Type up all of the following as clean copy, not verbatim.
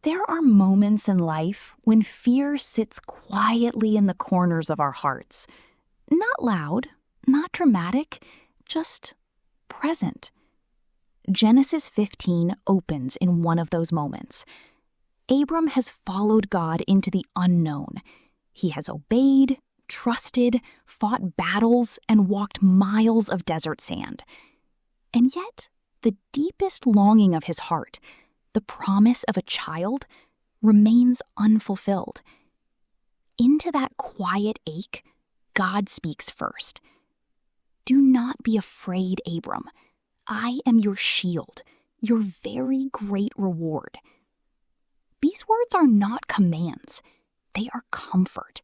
There are moments in life when fear sits quietly in the corners of our hearts. Not loud, not dramatic, just present. Genesis 15 opens in one of those moments. Abram has followed God into the unknown. He has obeyed, trusted, fought battles, and walked miles of desert sand. And yet, the deepest longing of his heart, the promise of a child, remains unfulfilled. Into that quiet ache, God speaks first. "Do not be afraid, Abram. I am your shield, your very great reward." These words are not commands. They are comfort.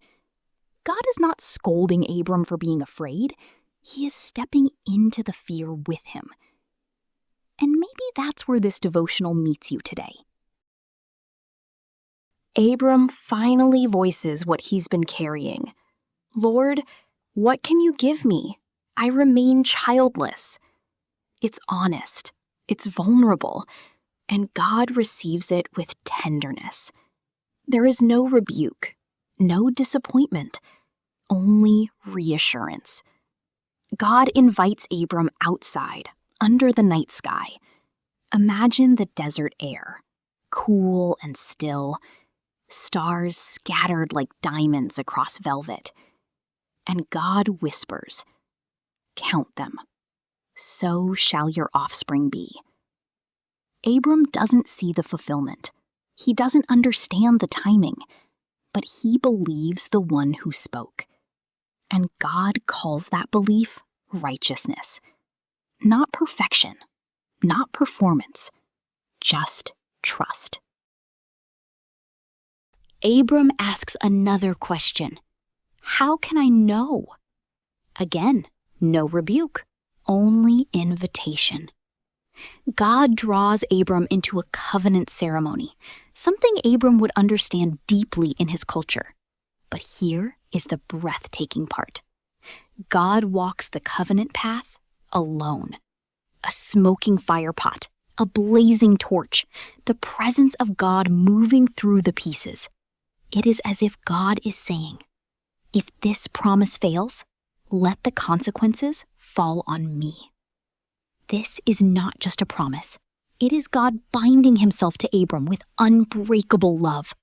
God is not scolding Abram for being afraid. He is stepping into the fear with him. And maybe that's where this devotional meets you today. Abram finally voices what he's been carrying. "Lord, what can you give me? I remain childless." It's honest, it's vulnerable, and God receives it with tenderness. There is no rebuke, no disappointment, only reassurance. God invites Abram outside, under the night sky. Imagine the desert air, cool and still, stars scattered like diamonds across velvet. And God whispers, "Count them. So shall your offspring be." Abram doesn't see the fulfillment. He doesn't understand the timing, but he believes the one who spoke. And God calls that belief righteousness. Not perfection, not performance, just trust. Abram asks another question. How can I know? Again, no rebuke, only invitation. God draws Abram into a covenant ceremony, something Abram would understand deeply in his culture. But here is the breathtaking part. God walks the covenant path alone. A smoking firepot, a blazing torch, the presence of God moving through the pieces. It is as if God is saying, if this promise fails, let the consequences fall on me. This is not just a promise. It is God binding himself to Abram with unbreakable love.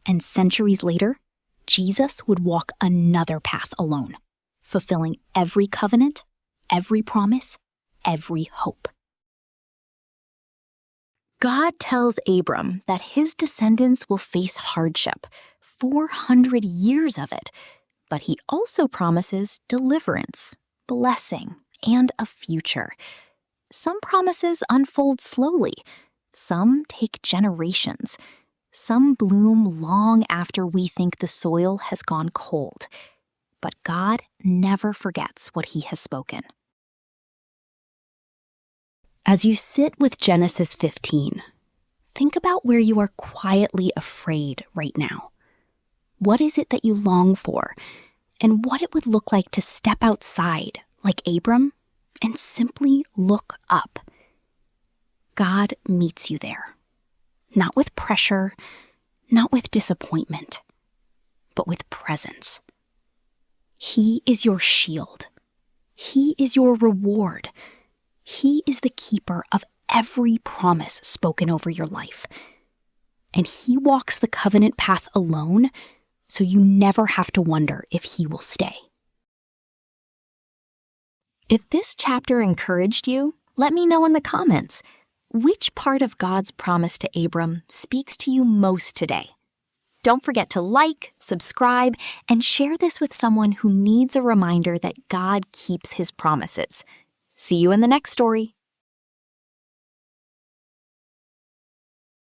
And centuries later, Jesus would walk another path alone, fulfilling every covenant, every promise, every hope. God tells Abram that his descendants will face hardship, 400 years of it, but he also promises deliverance, blessing, and a future. Some promises unfold slowly, some take generations, some bloom long after we think the soil has gone cold. But God never forgets what he has spoken. As you sit with Genesis 15, think about where you are quietly afraid right now. What is it that you long for, and what it would look like to step outside, like Abram, and simply look up? God meets you there, not with pressure, not with disappointment, but with presence. He is your shield. He is your reward. He is the keeper of every promise spoken over your life. And he walks the covenant path alone, so you never have to wonder if he will stay. If this chapter encouraged you, let me know in the comments. Which part of God's promise to Abram speaks to you most today? Don't forget to like, subscribe, and share this with someone who needs a reminder that God keeps his promises. See you in the next story.